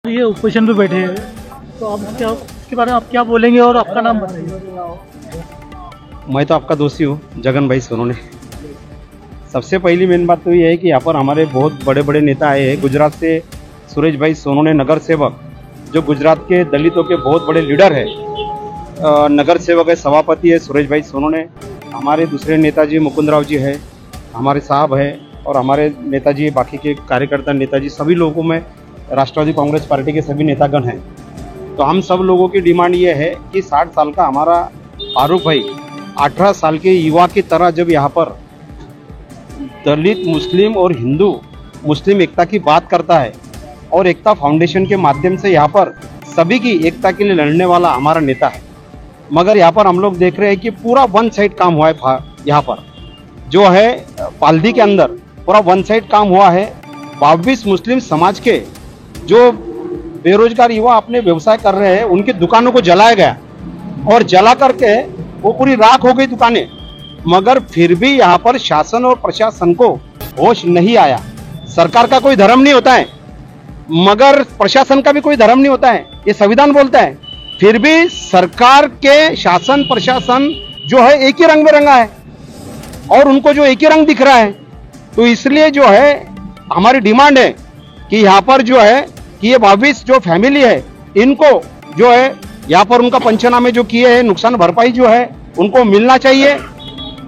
ये ओपोजिशन पे बैठे हैं, तो आप क्या इसके बारे में आप क्या बोलेंगे और आपका नाम बताइए। मैं तो आपका दोषी हूँ, जगन भाई सोनोने। सबसे पहली मेन बात तो ये है कि यहाँ पर हमारे बहुत बड़े बड़े नेता आए हैं। गुजरात से सुरेश भाई सोनोने, नगर सेवक, जो गुजरात के दलितों के बहुत बड़े लीडर है, नगर सेवक है, सभापति है सुरेश भाई सोनोने। हमारे दूसरे नेताजी मुकुंदराव जी है, हमारे साहब है, और हमारे नेताजी, बाकी के कार्यकर्ता नेताजी, सभी लोगों में राष्ट्रवादी कांग्रेस पार्टी के सभी नेतागण हैं। तो हम सब लोगों की डिमांड ये है कि 60 साल का हमारा फारूक भाई 18 साल के युवा की तरह जब यहाँ पर दलित, मुस्लिम और हिंदू मुस्लिम एकता की बात करता है, और एकता फाउंडेशन के माध्यम से यहाँ पर सभी की एकता के लिए लड़ने वाला हमारा नेता है। मगर यहाँ पर हम लोग देख रहे हैं कि पूरा वन साइड काम हुआ है। यहाँ पर जो है पालदी के अंदर पूरा वन साइड काम हुआ है। 22 मुस्लिम समाज के जो बेरोजगार युवा अपने व्यवसाय कर रहे हैं, उनकी दुकानों को जलाया गया, और जला करके वो पूरी राख हो गई दुकानें। मगर फिर भी यहाँ पर शासन और प्रशासन को होश नहीं आया। सरकार का कोई धर्म नहीं होता है, मगर प्रशासन का भी कोई धर्म नहीं होता है, ये संविधान बोलता है। फिर भी सरकार के शासन प्रशासन जो है एक ही रंग में रंगा है, और उनको जो एक ही रंग दिख रहा है। तो इसलिए जो है हमारी डिमांड है कि यहाँ पर जो है कि ये 22 जो फैमिली है, इनको जो है यहाँ पर उनका पंचनामे जो किए हैं, नुकसान भरपाई जो है उनको मिलना चाहिए।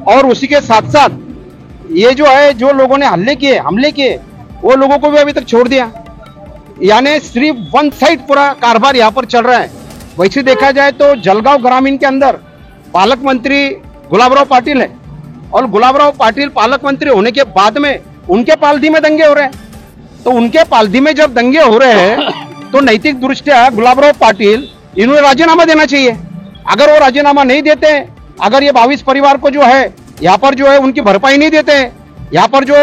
और उसी के साथ साथ ये जो है, जो लोगों ने हमले किए, वो लोगों को भी अभी तक छोड़ दिया। यानी सिर्फ वन साइड पूरा कारभार यहाँ पर चल रहा है। वैसे देखा जाए तो जलगांव ग्रामीण के अंदर पालक मंत्री गुलाबराव पाटिल है, और गुलाबराव पाटिल पालक मंत्री होने के बाद में उनके पालदी में दंगे हो रहे हैं। तो उनके पालदी में जब दंगे हो रहे हैं तो नैतिक दृष्टिया गुलाबराव पाटिल, इन्होंने राजीनामा देना चाहिए। अगर वो राजीनामा नहीं देते, अगर ये 22 परिवार को जो है यहाँ पर जो है उनकी भरपाई नहीं देते, यहाँ पर जो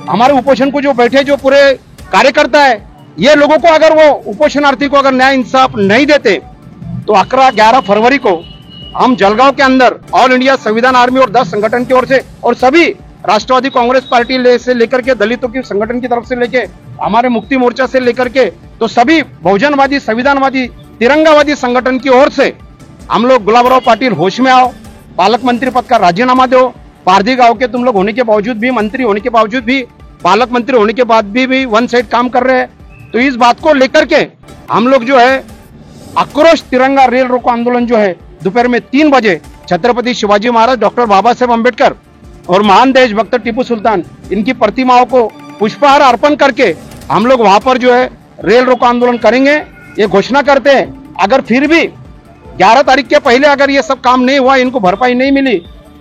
हमारे उपोषण को जो बैठे जो पूरे कार्यकर्ता है, ये लोगों को अगर वो उपोषणार्थी को अगर न्याय इंसाफ नहीं देते, तो 11 फरवरी को हम जलगांव के अंदर ऑल इंडिया संविधान आर्मी और 10 संगठन की ओर से, और सभी राष्ट्रवादी कांग्रेस पार्टी से लेकर के दलितों की संगठन की तरफ से लेके हमारे मुक्ति मोर्चा से लेकर के, तो सभी बहुजनवादी, संविधानवादी, तिरंगावादी संगठन की ओर से हम लोग गुलाबराव पाटिल होश में आओ, पालक मंत्री पद का राजीनामा दो। पारधी गांव के तुम लोग होने के बावजूद भी, मंत्री होने के बावजूद भी, पालक मंत्री होने के बाद भी वन साइड काम कर रहे हैं। तो इस बात को लेकर के हम लोग जो है आक्रोश तिरंगा रेल रोको आंदोलन जो है दोपहर में 3 बजे छत्रपति शिवाजी महाराज, डॉक्टर बाबा साहेब अम्बेडकर और महान देशभक्त टीपू सुल्तान, इनकी प्रतिमाओं को पुष्पहार अर्पण करके हम लोग वहां पर जो है रेल रोको आंदोलन करेंगे। ये घोषणा करते हैं अगर फिर भी 11 तारीख के पहले अगर ये सब काम नहीं हुआ, इनको भरपाई नहीं मिली,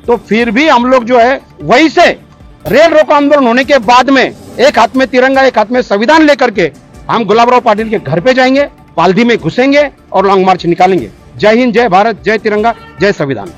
तो फिर भी हम लोग जो है वही से रेल रोको आंदोलन होने के बाद में एक हाथ में तिरंगा, एक हाथ में संविधान लेकर के हम गुलाबराव पाटिल के घर पे जाएंगे, पालदी में घुसेंगे और लॉन्ग मार्च निकालेंगे। जय हिंद, जय भारत, जय तिरंगा, जय संविधान।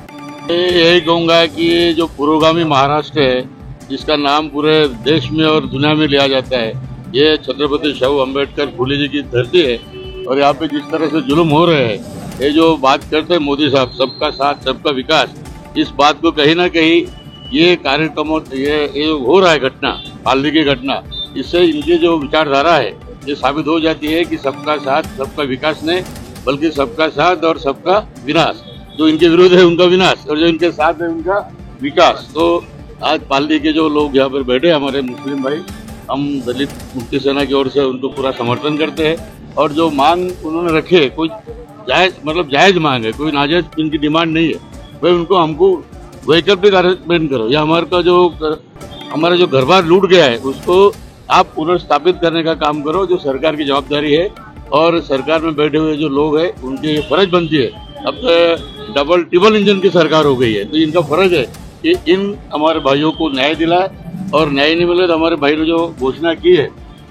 यही कहूँगा कि ये जो पुरोगामी महाराष्ट्र है, जिसका नाम पूरे देश में और दुनिया में लिया जाता है, ये छत्रपति शिवाजी अम्बेडकर फूले जी की धरती है। और यहाँ पे जिस तरह से जुल्म हो रहे हैं, ये जो बात करते हैं मोदी साहब, सबका साथ सबका विकास, इस बात को कहीं ना कहीं ये कार्यक्रमों, ये हो रहा है घटना, पालदी की घटना, इससे इनकी जो विचारधारा है ये साबित हो जाती है कि सबका साथ सबका विकास नहीं, बल्कि सबका साथ और सबका विनाश। जो इनके विरोध है उनका विनाश, और जो इनके साथ है उनका विकास। तो आज पालदी के जो लोग यहाँ पर बैठे, हमारे मुस्लिम भाई, हम दलित मुक्ति सेना की ओर से उनको पूरा समर्थन करते हैं। और जो मांग उन्होंने रखे, कोई जायज मांग है, कोई नाजायज इनकी डिमांड नहीं है, भाई उनको हमको वैकल्पिक अरेंजमेंट करो, या हमारा जो घर बार लूट गया है उसको आप पुनर्स्थापित करने का काम करो, जो सरकार की जवाबदारी है। और सरकार में बैठे हुए जो लोग हैं उनकी ये फर्ज बनती है। अब तो डबल ट्रिपल इंजन की सरकार हो गई है, तो इनका फर्ज है कि इन हमारे भाइयों को न्याय दिलाए, और न्याय नहीं मिले तो हमारे भाई ने जो घोषणा की है,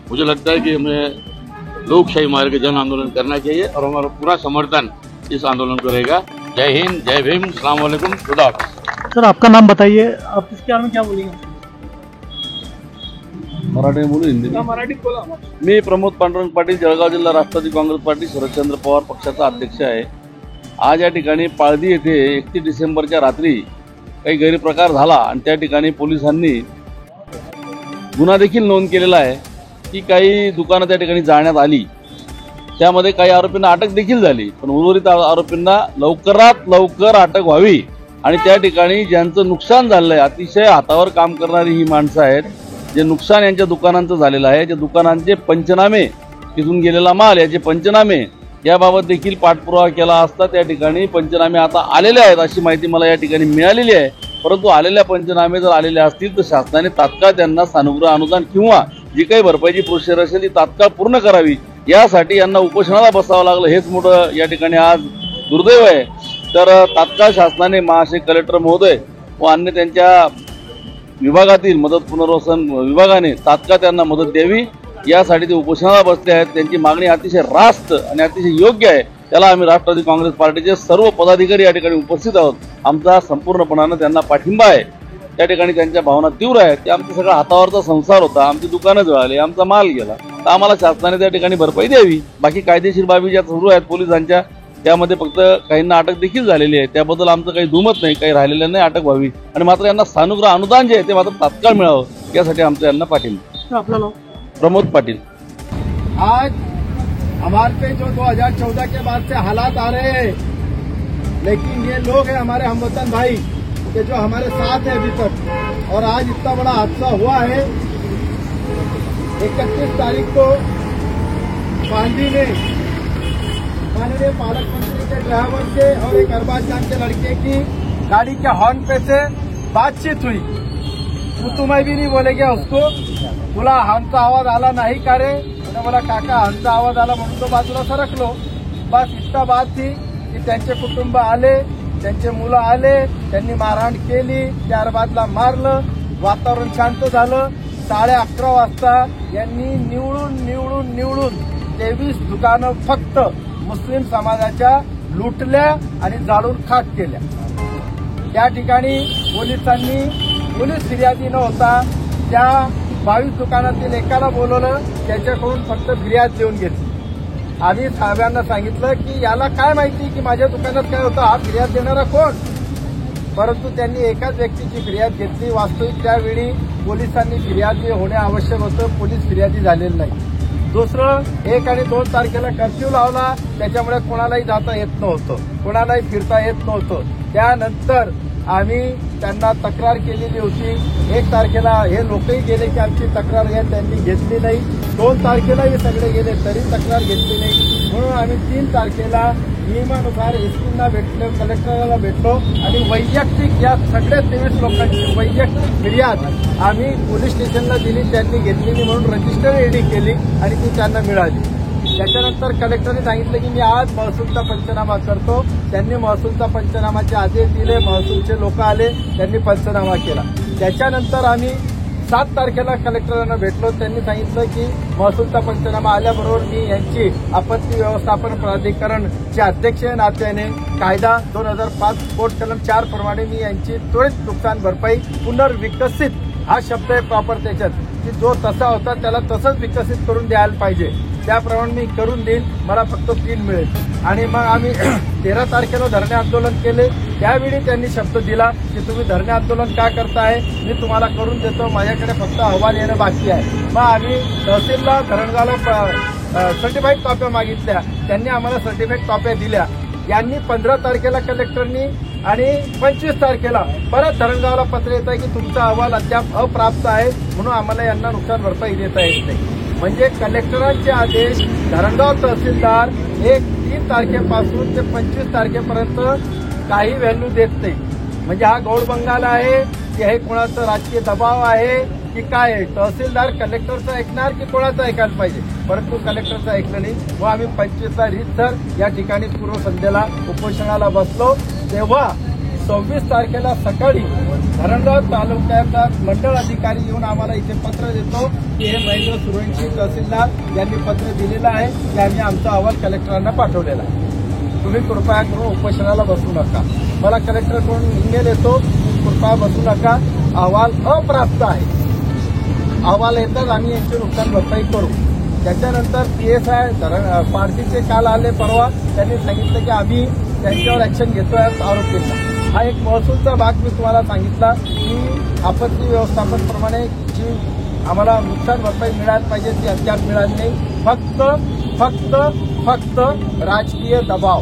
मुझे लगता है कि हमें लोकशाही मार्ग जन आंदोलन करना चाहिए, और हमारा पूरा समर्थन इस आंदोलन को रहेगा। जय हिंद, जय भीम, अस्सलाम वालेकुम, खुदा हाफिज़। सर आपका नाम बताइए, आप इसके बारे में क्या बोलेंगे? मराठी बोलू, हिंदी मराठीत बोला। मी प्रमोद पांडुरंग पाटील, जळगाव जिल्हा राष्ट्रवादी काँग्रेस पार्टी शरदचंद्र पवार पक्षाचा अध्यक्ष आहे। आज या ठिकाणी पाळदी येथे 31 डिसेंबरच्या रात्री काही गैरप्रकार झाला, आणि त्या ठिकाणी पोलिसांनी गुन्हा देखील नोंद केलेला आहे की काही दुकानं त्या ठिकाणी जाळण्यात आली। त्यामध्ये काही आरोपींना अटक देखील झाली, पण उर्वरित आरोपींना लवकरात लवकर अटक व्हावी आणि त्या ठिकाणी ज्यांचं नुकसान झालंय, अतिशय हातावर काम करणारी ही माणसं आहेत, जे नुकसान यांच्या दुकानांचं झालेलं आहे, जे दुकानांचे पंचनामे, तिथून गेलेला माल याचे पंचनामे याबाबत देखील पाठपुरावा केला असता त्या ठिकाणी पंचनामे आता आलेले आहेत अशी माहिती मला या ठिकाणी मिळालेली आहे। परंतु आलेल्या पंचनामे जर आलेले असतील तर शासनाने तात्काळ त्यांना सानुग्रह अनुदान किंवा जी काही भरपाईची प्रोसेस असेल ती तात्काळ पूर्ण करावी, यासाठी यांना उपोषणाला बसावं लागलं। हेच मोठं या ठिकाणी आज दुर्दैव आहे। तर तात्काळ शासनाने महाशय कलेक्टर महोदय व अन्य त्यांच्या विभागातील मदत पुनर्वसन विभागाने तात्काळ त्यांना मदत द्यावी, यासाठी ते उपोषणाला बसले आहेत। त्यांची मागणी अतिशय रास्त आणि अतिशय योग्य आहे, त्याला आम्ही राष्ट्रवादी काँग्रेस पार्टीचे सर्व पदाधिकारी या ठिकाणी उपस्थित आहोत। आमचा संपूर्णपणाने त्यांना पाठिंबा आहे। त्या ठिकाणी त्यांच्या भावना तीव्र आहेत की आमचा सगळा हातावरचा संसार होता, आमची दुकानं जळाली, आमचा माल गेला, तर आम्हाला शासनाने त्या ठिकाणी भरपाई द्यावी। बाकी कायदेशीर बाबी ज्या सुरू आहेत पोलिसांच्या, त्यामध्ये फक्त काहींना अटक देखील झालेली आहे, त्याबद्दल आमचं काही दुमत नाही, काही राहिलेलं नाही अटक व्हावी आणि मात्र यांना सानुग्रह अनुदान जे आहे ते मात्र तात्काळ मिळावं, यासाठी आमचं यांना पाठिंबा। आपलं नाव? प्रमोद पाटिल। आज हमारे पे जो 2014 के बाद से हालात आ रहे हैं, लेकिन ये लोग हैं हमारे हमवतन भाई के जो हमारे साथ है अभी तक, और आज इतना बड़ा हादसा हुआ है। 31 तारीख को पांडी में माननीय पालक मंत्री के ड्राइवर से और एक अरबाज नाम के लड़के की गाड़ी के हॉर्न पे से बातचीत हुई। तुम्हें भी नहीं बोले क्या उसको, बोला हॉर्नचा आवाज आला नाही का रे, मैंने बोला काका हॉर्नचा आवाज आला म्हणून तो बाजूला सरकलो। बस इतका बात थी की त्यांचे कुटुंब आले, त्यांचे मुलं आले, त्यांनी मारहाण केली, त्या अरबाजला मारलं, वातावरण शांत झालं। 11:30 वाजता यांनी निवडून 23 दुकानं फक्त मुस्लिम समाजाच्या लुटल्या आणि जाळून खाक केल्या। त्या ठिकाणी पोलिसांनी पोलीस फिर्यादी न होता त्या 22 दुकानातील एकाला बोलवलं, त्याच्याकडून फक्त फिर्याद देऊन घेतली। आम्ही साहेबांना सांगितलं की याला काय माहिती की माझ्या दुकानात काय होतं, हा फिर्याद देणारा कोण, परंतु त्यांनी एकाच व्यक्तीची फिर्याद घेतली। वास्तविक त्यावेळी पोलिसांनी फिर्यादी होणे आवश्यक होतं, पोलीस फिर्यादी झालेलं नाही। दुसरं 1 आणि 2 तारखेला कर्फ्यू लावला, त्याच्यामुळे कोणालाही जाता येत नव्हतं, कोणालाही फिरता येत नव्हतं। त्यानंतर आम्ही त्यांना तक्रार केलेली होती। 1 तारखेला हे लोकही गेले की आमची तक्रार त्यांनी घेतली नाही, 2 तारखेला हे सगळे गेले तरी तक्रार घेतली नाही, म्हणून आम्ही 3 तारखेला नियमानुसार एसपींना भेटलो, कलेक्टरला भेटलो आणि वैयक्तिक या सगळ्या 23 लोकांची वैयक्तिक फिर्याद आम्ही पोलीस स्टेशनला दिली, त्यांनी घेतली नाही म्हणून रजिस्टर एडी केली आणि ती त्यांना मिळाली। त्याच्यानंतर कलेक्टरने सांगितलं की मी आज महसूलचा पंचनामा करतो, त्यांनी महसूलचा पंचनामाचे आदेश दिले, महसूलचे लोक आले, त्यांनी पंचनामा केला। त्याच्यानंतर आम्ही 7 तारखेला कलेक्टरांना भेटलो, त्यांनी सांगितलं की महसूलचा पंचनामा आल्याबरोबर मी यांची आपत्ती व्यवस्थापन प्राधिकरणचे अध्यक्ष नात्याने कायदा 2005 कोर्ट कलम 4 प्रमाणे मी यांची त्वरित नुकसान भरपाई पुनर्विकसित हा शब्द आहे प्रॉपर त्याच्यात की जो तसा होता त्याला तसंच विकसित करून द्यायला पाहिजे, त्याप्रमाणे मी करून देईन, मला फक्त 3 मिळेल। आणि मग आम्ही 13 तारखेला धरणे आंदोलन केले, त्यावेळी त्यांनी शब्द दिला की तुम्ही धरणे आंदोलन का करताय, मी तुम्हाला करून देतो, माझ्याकडे फक्त अहवाल येणं बाकी आहे। मग आम्ही तहसीलला धरणगावला सर्टिफाईड कॉप्या मागितल्या, त्यांनी आम्हाला सर्टिफाईड कॉप्या दिल्या। यांनी 15 तारखेला कलेक्टरनी आणि 25 तारखेला परत धरणगावला पत्र येत आहे की तुमचा अहवाल अद्याप अप्राप्त आहे, म्हणून आम्हाला यांना नुकसान भरपाई देता येत नाही। म्हणजे कलेक्टरांचे आदेश धरणगाव तहसीलदार 3 तारखेपासून ते 25 तारखेपर्यंत काही व्हॅल्यू देत नाही। म्हणजे हा गौड बंगाल आहे की हे कोणाचं राजकीय दबाव आहे की काय आहे, तहसीलदार कलेक्टरचं ऐकणार की कोणाचं ऐकायला पाहिजे, परंतु कलेक्टरचं ऐकलं नाही। व आम्ही 25ला रीतसर या ठिकाणी पूर्व संध्येला उपोषणाला बसलो, तेव्हा 26 तारखेला सकाळी धरणगाव तालुक्याचा मंडळ अधिकारी येऊन आम्हाला इथे पत्र देतो की हे महेंद्र सुरवंशी तहसीलदार यांनी पत्र दिलेलं आहे की आम्ही आमचा अहवाल कलेक्टरांना पाठवलेला आहे, तुम्ही कृपया करून उपोषणाला बसू नका। मला कलेक्टरकडून ईमेल येतो, कृपया बसू नका, अहवाल अप्राप्त आहे, अहवाल येतात आम्ही यांची नुकसान भरपाई करू। त्याच्यानंतर PSI पार्टीचे काल आले परवा, त्यांनी सांगितलं की आम्ही त्यांच्यावर ऍक्शन घेतोय आरोपींना। हा एक महसूलचा भाग मी तुम्हाला सांगितला की आपत्ती व्यवस्थापन प्रमाणे जी आम्हाला नुकसान भरपाई मिळायला पाहिजे ती अद्याप मिळाली नाही। फक्त फक्त राजकीय दबाव।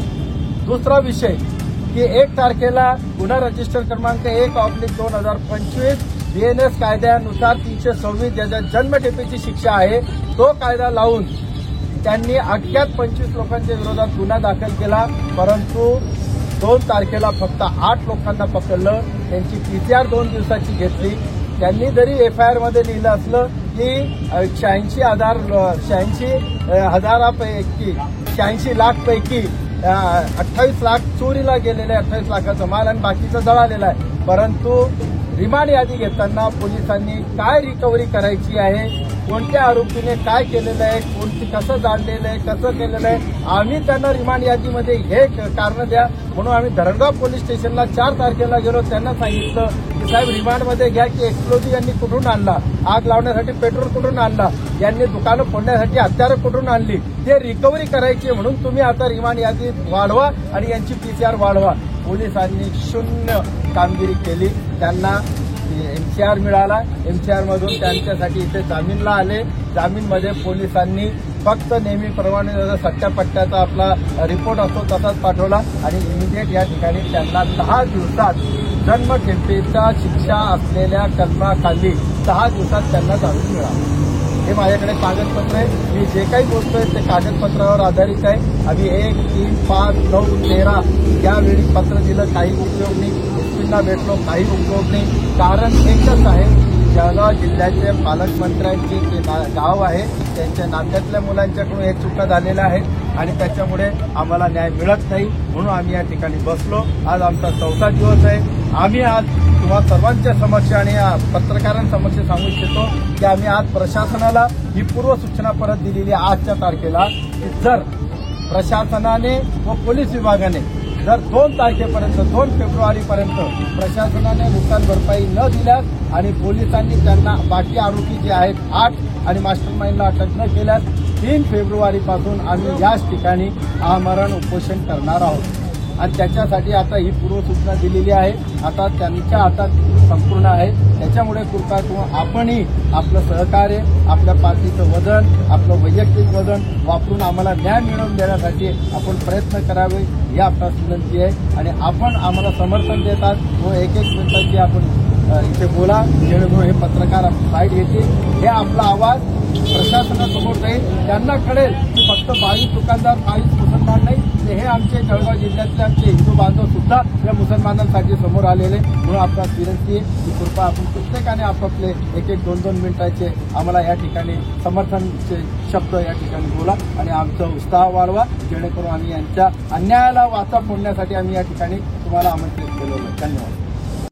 दुसरा विषय की 1 तारखेला गुन्हा रजिस्टर क्रमांक 1/2025 BNS कायद्यानुसार 326 ज्याच्या जन्मठेपेची शिक्षा आहे तो कायदा लावून त्यांनी अख्यात 25 लोकांच्या विरोधात गुन्हा दाखल केला, परंतु 2 तारखेला फक्त 8 लोकांना पकडलं। त्यांची PCR 2 दिवसाची घेतली। त्यांनी जरी FIR मध्ये लिहिलं असलं की 86 लाखपैकी 28 लाख चोरीला गेलेले, 28 लाखाचा माल आणि बाकीचा जळालेला आहे, परंतु रिमांड यादी घेताना पोलिसांनी काय रिकव्हरी करायची आहे, कोणत्या आरोपीने काय केलेलं आहे, कसं जाणलेलं आहे, कसं केलेलं आहे, आम्ही त्यांना रिमांड यादीमध्ये हे कारण द्या म्हणून आम्ही धरणगाव पोलीस स्टेशनला 4 तारखेला गेलो। त्यांना सांगितलं की साहेब रिमांडमध्ये घ्या की एक्सप्लोजिव्ह यांनी कुठून आणला, आग लावण्यासाठी पेट्रोल कुठून आणला, यांनी दुकानं फोडण्यासाठी हत्यारं कुठून आणली, ते रिकव्हरी करायची म्हणून तुम्ही आता रिमांड यादी वाढवा आणि यांची PCR वाढवा। पोलिसांनी शून्य कामगिरी केली। त्यांना MCR मिळाला, MCR मधून त्यांच्यासाठी इथे जामीनला आले। जामीनमध्ये पोलिसांनी फक्त नेहमीप्रमाणे सट्ट्यापट्ट्याचा आपला रिपोर्ट असतो तसाच पाठवला आणि इमिडिएट या ठिकाणी त्यांना 10 दिवसात जन्मठेपेचा शिक्षा असलेल्या कलमाखाली 10 दिवसात त्यांना जामीन मिळाला। हे माझ्याकडे कागदपत्र आहे, मी जे काही बोलतोय ते कागदपत्रावर आधारित आहे। आम्ही 1, 3, 5, 9, 13 यावेळी पत्र दिलं, काही उपयोग नाही, एसपींना भेटलो, काही उपयोग नाही। कारण एकच आहे, जळगाव जिल्ह्याचे पालकमंत्र्यांचे जे गाव आहे त्यांच्या नात्यातल्या मुलांच्याकडून हे चुका झालेल्या आहेत आणि त्याच्यामुळे आम्हाला न्याय मिळत नाही, म्हणून आम्ही या ठिकाणी बसलो। आज आमचा 4था दिवस आहे। आम्ही आज तुम्हाला सर्वांच्या समक्ष आणि पत्रकारांसमक्ष सांगू इच्छितो की आम्ही आज प्रशासनाला ही पूर्वसूचना परत दिलेली आहे आजच्या तारखेला की जर प्रशासनाने व पोलीस विभागाने जर 2 तारखेपर्यंत 2 फेब्रुवारीपर्यंत प्रशासनाने नुकसान भरपाई न दिल्यास आणि पोलिसांनी त्यांना बाकी आरोपी जे आहेत 8 आणि मास्टरमाइंडला अटक न केल्यास 3 फेब्रुवारीपासून आम्ही याच ठिकाणी आमरण उपोषण करणार आहोत आणि त्याच्यासाठी आता ही पूर्वसूचना दिलेली आहे। आता त्यांच्या हातात संपूर्ण आहे, त्याच्यामुळे कृपया आपणही आपलं सहकार्य, आपल्या पार्टीचं वजन, आपलं वैयक्तिक वजन वापरून आम्हाला न्याय मिळवून देण्यासाठी आपण प्रयत्न करावे ही आपणास विनंती आहे आणि आपण आम्हाला समर्थन देतात व 1-1 मिनिटाची आपण इथे बोला जेणेकरून हे पत्रकार साईड घेतील। हे आपला आवाज प्रशासनासमोर जाईल, त्यांना कळेल की फक्त 22 दुकानदार 22 मुसलमान नाही, हे आमचे जळगाव जिल्ह्यातले आमचे हिंदू बांधव सुद्धा या मुसलमानांसाठी समोर आलेले, म्हणून आपणास विनंती आहे की कृपया आपण प्रत्येकाने आपापले 1-1, 2-2 मिनिटाचे आम्हाला या ठिकाणी समर्थनचे शब्द या ठिकाणी बोला आणि आमचा उत्साह वाढवा जेणेकरून आम्ही यांच्या अन्यायाला वाचा फोडण्यासाठी आम्ही या ठिकाणी तुम्हाला आमंत्रित केलेलं आहे। धन्यवाद।